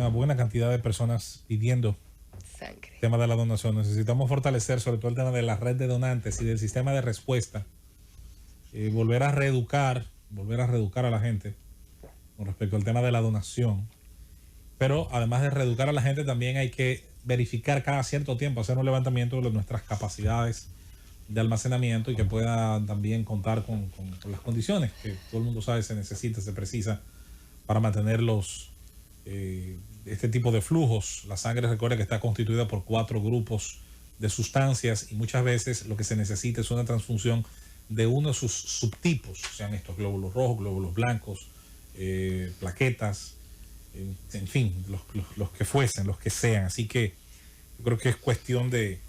una buena cantidad de personas pidiendo Sangre. el tema de la donación. Necesitamos fortalecer sobre todo el tema de la red de donantes y del sistema de respuesta. Volver a reeducar a la gente con respecto al tema de la donación. Pero además de reeducar a la gente, también hay que verificar cada cierto tiempo, hacer un levantamiento de nuestras capacidades de almacenamiento y que pueda también contar con las condiciones que todo el mundo sabe se necesita, se precisa para mantener este tipo de flujos. La sangre, recuerda que está constituida por 4 grupos de sustancias y muchas veces lo que se necesita es una transfusión de uno de sus subtipos, sean estos glóbulos rojos, glóbulos blancos, plaquetas, en fin, los que fuesen, los que sean. Así que yo creo que es cuestión de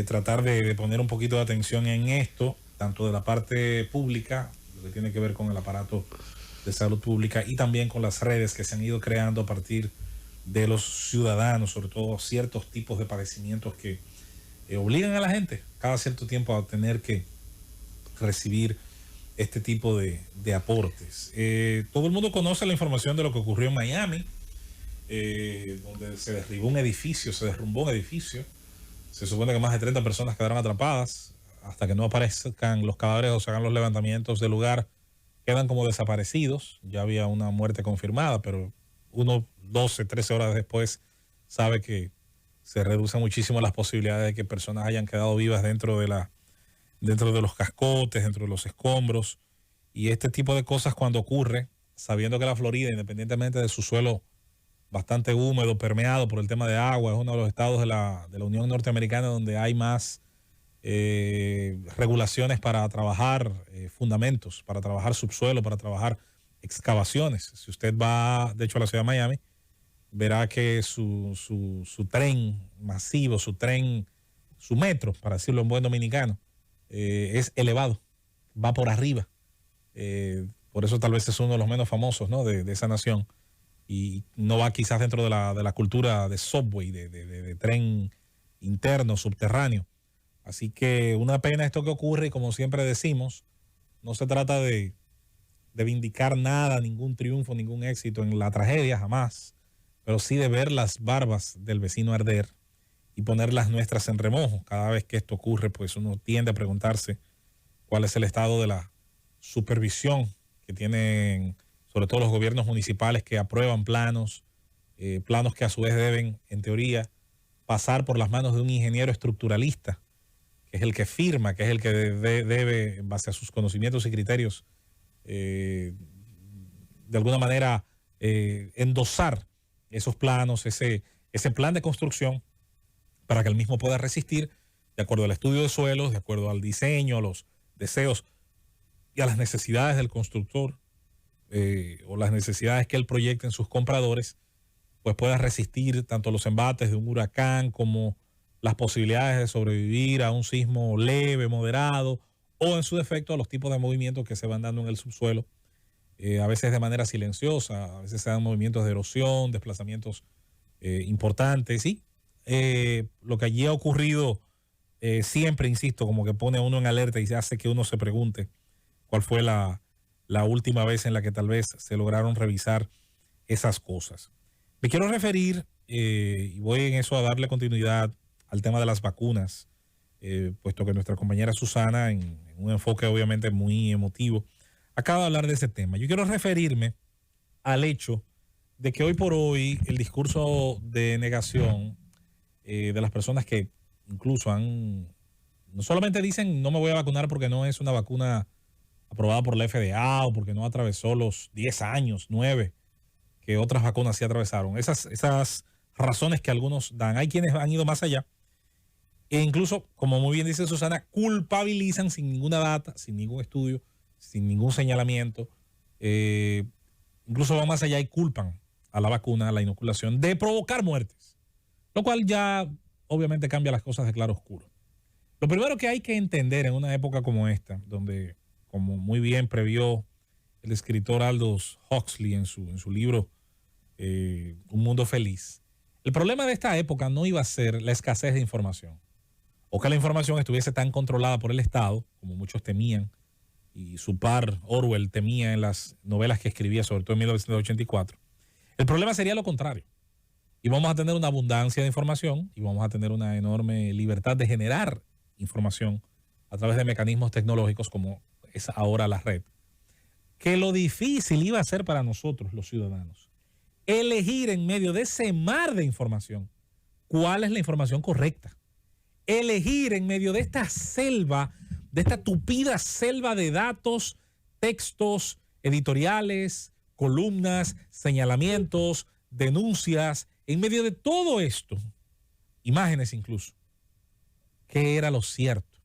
tratar de poner un poquito de atención en esto, tanto de la parte pública, lo que tiene que ver con el aparato de salud pública, y también con las redes que se han ido creando a partir de los ciudadanos, sobre todo ciertos tipos de padecimientos que obligan a la gente cada cierto tiempo a tener que recibir este tipo de aportes. Todo el mundo conoce la información de lo que ocurrió en Miami, donde se derrumbó un edificio. Se supone que más de 30 personas quedaron atrapadas. Hasta que no aparezcan los cadáveres o se hagan los levantamientos del lugar, quedan como desaparecidos. Ya había una muerte confirmada, pero 12, 13 horas después sabe que se reducen muchísimo las posibilidades de que personas hayan quedado vivas dentro de los cascotes, dentro de los escombros. Y este tipo de cosas, cuando ocurre, sabiendo que la Florida, independientemente de su suelo bastante húmedo, permeado por el tema de agua, es uno de los estados de la Unión Norteamericana donde hay más regulaciones para trabajar fundamentos, para trabajar subsuelo, para trabajar excavaciones. Si usted va, de hecho, a la ciudad de Miami, verá que su tren masivo, su metro, para decirlo en buen dominicano, es elevado, va por arriba. Por eso tal vez es uno de los menos famosos, ¿no?, de esa nación. Y no va quizás dentro de la cultura de subway, de tren interno, subterráneo. Así que una pena esto que ocurre, y como siempre decimos, no se trata de vindicar nada, ningún triunfo, ningún éxito en la tragedia, jamás, pero sí de ver las barbas del vecino arder y poner las nuestras en remojo. Cada vez que esto ocurre, pues uno tiende a preguntarse cuál es el estado de la supervisión que tienen sobre todo los gobiernos municipales, que aprueban planos que a su vez deben, en teoría, pasar por las manos de un ingeniero estructuralista, que es el que firma, que es el que debe, en base a sus conocimientos y criterios, de alguna manera endosar esos planos, ese plan de construcción, para que el mismo pueda resistir de acuerdo al estudio de suelos, de acuerdo al diseño, a los deseos y a las necesidades del constructor, o las necesidades que él proyecta en sus compradores, pues pueda resistir tanto los embates de un huracán como las posibilidades de sobrevivir a un sismo leve, moderado, o en su defecto a los tipos de movimientos que se van dando en el subsuelo, a veces de manera silenciosa, a veces se dan movimientos de erosión, desplazamientos importantes. Sí, lo que allí ha ocurrido siempre, insisto, como que pone a uno en alerta y hace que uno se pregunte cuál fue la última vez en la que tal vez se lograron revisar esas cosas. Me quiero referir, y voy en eso a darle continuidad al tema de las vacunas, puesto que nuestra compañera Susana, en un enfoque obviamente muy emotivo, acaba de hablar de ese tema. Yo quiero referirme al hecho de que hoy por hoy el discurso de negación de las personas que incluso no solamente dicen no me voy a vacunar porque no es una vacuna aprobada por la FDA o porque no atravesó los 10 años, 9, que otras vacunas sí atravesaron. Esas razones que algunos dan. Hay quienes han ido más allá e incluso, como muy bien dice Susana, culpabilizan sin ninguna data, sin ningún estudio, sin ningún señalamiento. Incluso van más allá y culpan a la vacuna, a la inoculación, de provocar muertes, lo cual ya obviamente cambia las cosas de claro oscuro. Lo primero que hay que entender en una época como esta, donde, como muy bien previó el escritor Aldous Huxley en su libro Un Mundo Feliz, el problema de esta época no iba a ser la escasez de información o que la información estuviese tan controlada por el Estado, como muchos temían, y su par Orwell temía en las novelas que escribía, sobre todo en 1984. El problema sería lo contrario. y vamos a tener una abundancia de información y vamos a tener una enorme libertad de generar información a través de mecanismos tecnológicos como es ahora la red, que lo difícil iba a ser para nosotros los ciudadanos elegir en medio de ese mar de información cuál es la información correcta. Elegir en medio de esta selva, de esta tupida selva de datos, textos, editoriales, columnas, señalamientos, denuncias, en medio de todo esto, imágenes incluso, ¿qué era lo cierto?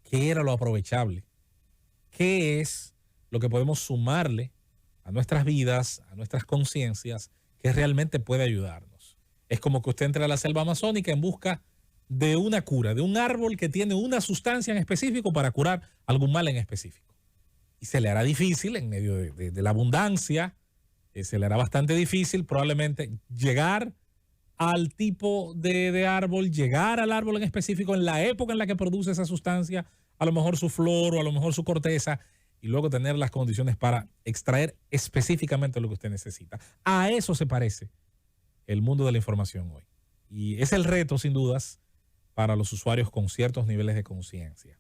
¿Qué era lo aprovechable? ¿Qué es lo que podemos sumarle a nuestras vidas, a nuestras conciencias, que realmente puede ayudarnos? Es como que usted entre a la selva amazónica en busca de una cura, de un árbol que tiene una sustancia en específico para curar algún mal en específico. Y se le hará difícil en medio de la abundancia, se le hará bastante difícil probablemente llegar al tipo de árbol, llegar al árbol en específico en la época en la que produce esa sustancia, a lo mejor su flor o a lo mejor su corteza, y luego tener las condiciones para extraer específicamente lo que usted necesita. A eso se parece el mundo de la información hoy. Y es el reto, sin dudas, para los usuarios con ciertos niveles de conciencia.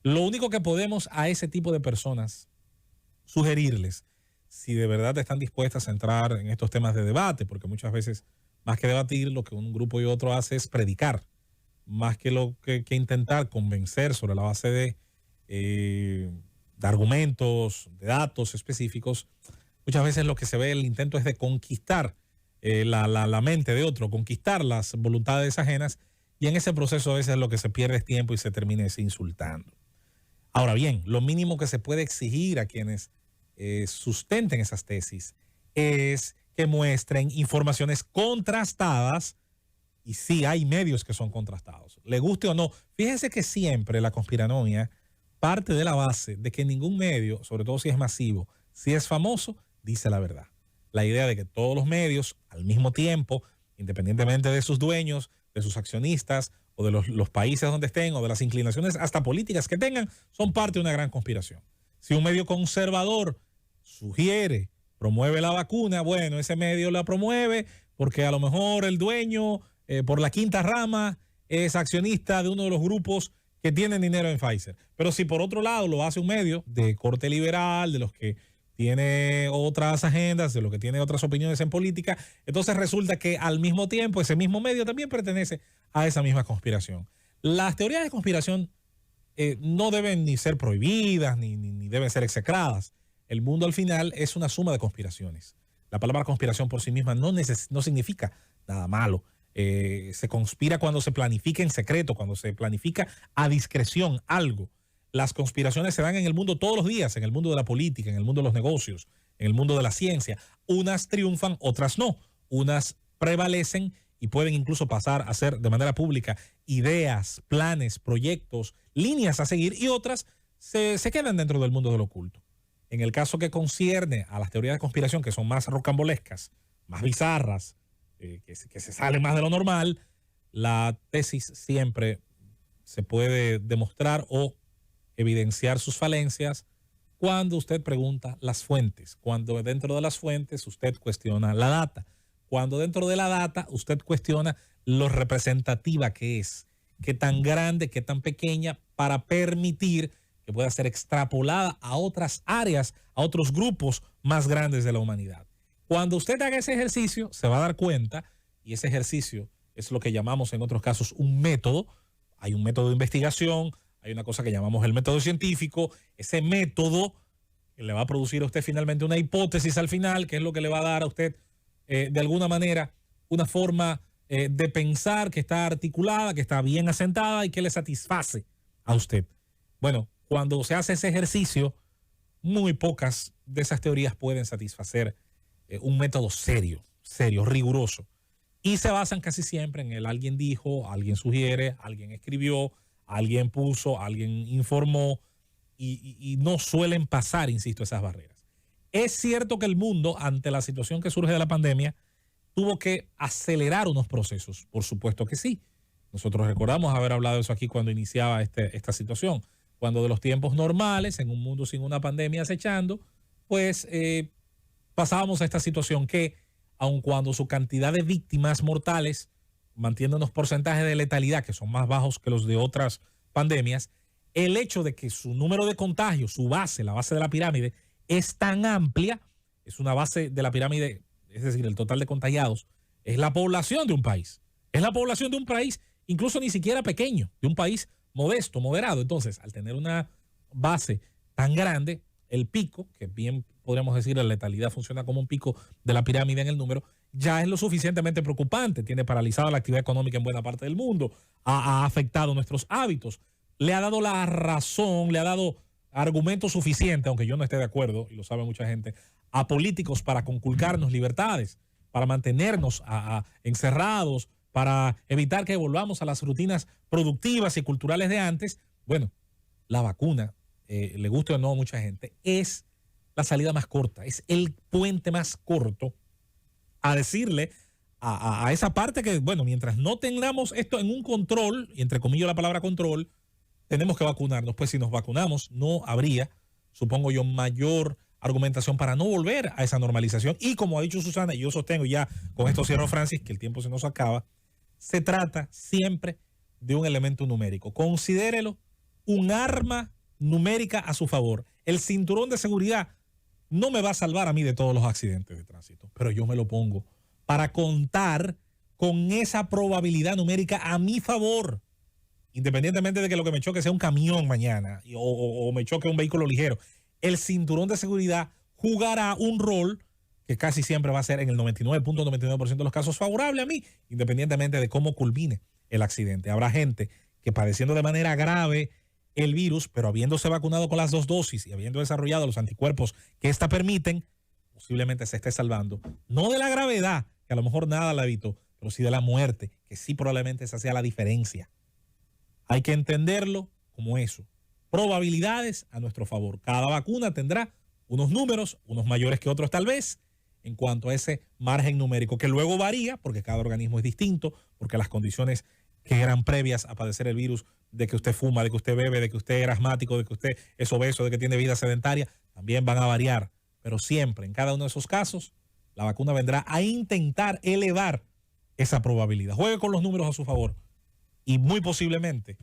Lo único que podemos a ese tipo de personas sugerirles, si de verdad están dispuestas a entrar en estos temas de debate, porque muchas veces, más que debatir, lo que un grupo y otro hace es predicar, más que lo que intentar convencer sobre la base de argumentos, de datos específicos. Muchas veces lo que se ve, el intento es de conquistar la mente de otro, conquistar las voluntades ajenas, y en ese proceso a veces lo que se pierde es tiempo y se termina insultando. Ahora bien, lo mínimo que se puede exigir a quienes sustenten esas tesis es que muestren informaciones contrastadas, y sí hay medios que son contrastados, le guste o no. Fíjense que siempre la conspiranoia parte de la base de que ningún medio, sobre todo si es masivo, si es famoso, dice la verdad. La idea de que todos los medios al mismo tiempo, independientemente de sus dueños, de sus accionistas o de los países donde estén o de las inclinaciones hasta políticas que tengan, son parte de una gran conspiración. Si un medio conservador sugiere, promueve la vacuna, bueno, ese medio la promueve porque a lo mejor el dueño, por la quinta rama, es accionista de uno de los grupos que tienen dinero en Pfizer. Pero si por otro lado lo hace un medio de corte liberal, de los que tiene otras agendas, de los que tiene otras opiniones en política, entonces resulta que al mismo tiempo ese mismo medio también pertenece a esa misma conspiración. Las teorías de conspiración no deben ni ser prohibidas, ni deben ser execradas. El mundo al final es una suma de conspiraciones. La palabra conspiración por sí misma no significa nada malo. Se conspira cuando se planifica en secreto, cuando se planifica a discreción algo. Las conspiraciones se dan en el mundo todos los días, en el mundo de la política, en el mundo de los negocios, en el mundo de la ciencia. Unas triunfan, otras no. Unas prevalecen y pueden incluso pasar a ser de manera pública ideas, planes, proyectos, líneas a seguir, y otras se quedan dentro del mundo del oculto. En el caso que concierne a las teorías de conspiración, que son más rocambolescas, más bizarras, que se salen más de lo normal, la tesis siempre se puede demostrar o evidenciar sus falencias cuando usted pregunta las fuentes, cuando dentro de las fuentes usted cuestiona la data, cuando dentro de la data usted cuestiona lo representativa que es, qué tan grande, qué tan pequeña, para permitir que pueda ser extrapolada a otras áreas, a otros grupos más grandes de la humanidad. Cuando usted haga ese ejercicio, se va a dar cuenta, y ese ejercicio es lo que llamamos en otros casos un método. Hay un método de investigación, hay una cosa que llamamos el método científico. Ese método que le va a producir a usted finalmente una hipótesis al final, que es lo que le va a dar a usted de alguna manera una forma de pensar que está articulada, que está bien asentada y que le satisface a usted. Bueno, cuando se hace ese ejercicio, muy pocas de esas teorías pueden satisfacer un método serio, riguroso. Y se basan casi siempre en el alguien dijo, alguien sugiere, alguien escribió, alguien puso, alguien informó, y no suelen pasar, insisto, esas barreras. Es cierto que el mundo, ante la situación que surge de la pandemia, tuvo que acelerar unos procesos, por supuesto que sí. Nosotros recordamos haber hablado de eso aquí cuando iniciaba esta situación, cuando de los tiempos normales, en un mundo sin una pandemia acechando, pues pasábamos a esta situación que aun cuando su cantidad de víctimas mortales mantiene unos porcentajes de letalidad que son más bajos que los de otras pandemias, el hecho de que su número de contagios, su base, la base de la pirámide, es tan amplia, es una base de la pirámide, es decir, el total de contagiados, es la población de un país. Es la población de un país, incluso ni siquiera pequeño, de un país modesto, moderado. Entonces, al tener una base tan grande, el pico, que bien podríamos decir la letalidad funciona como un pico de la pirámide en el número, ya es lo suficientemente preocupante. Tiene paralizada la actividad económica en buena parte del mundo, ha afectado nuestros hábitos, le ha dado la razón, le ha dado argumento suficiente, aunque yo no esté de acuerdo, y lo sabe mucha gente, a políticos para conculcarnos libertades, para mantenernos encerrados, para evitar que volvamos a las rutinas productivas y culturales de antes. Bueno, la vacuna, le guste o no a mucha gente, es la salida más corta, es el puente más corto a decirle a esa parte que, bueno, mientras no tengamos esto en un control, y entre comillas la palabra control, tenemos que vacunarnos. Pues si nos vacunamos, no habría, supongo yo, mayor argumentación para no volver a esa normalización. Y como ha dicho Susana, y yo sostengo ya con esto cierro, Francis, que el tiempo se nos acaba, se trata siempre de un elemento numérico. Considérelo un arma numérica a su favor. El cinturón de seguridad no me va a salvar a mí de todos los accidentes de tránsito, pero yo me lo pongo para contar con esa probabilidad numérica a mi favor, independientemente de que lo que me choque sea un camión mañana o me choque un vehículo ligero. El cinturón de seguridad jugará un rol que casi siempre va a ser en el 99.99% de los casos favorable a mí, independientemente de cómo culmine el accidente. Habrá gente que padeciendo de manera grave el virus, pero habiéndose vacunado con las 2 dosis y habiendo desarrollado los anticuerpos que ésta permiten, posiblemente se esté salvando, no de la gravedad, que a lo mejor nada la evitó, pero sí de la muerte, que sí probablemente esa sea la diferencia. Hay que entenderlo como eso. Probabilidades a nuestro favor. Cada vacuna tendrá unos números, unos mayores que otros tal vez, en cuanto a ese margen numérico, que luego varía, porque cada organismo es distinto, porque las condiciones que eran previas a padecer el virus, de que usted fuma, de que usted bebe, de que usted era asmático, de que usted es obeso, de que tiene vida sedentaria, también van a variar. Pero siempre, en cada uno de esos casos, la vacuna vendrá a intentar elevar esa probabilidad. Juegue con los números a su favor y muy posiblemente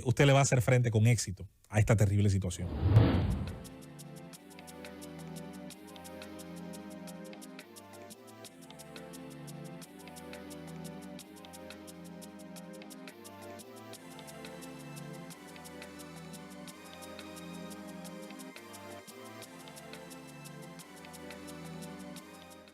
usted le va a hacer frente con éxito a esta terrible situación.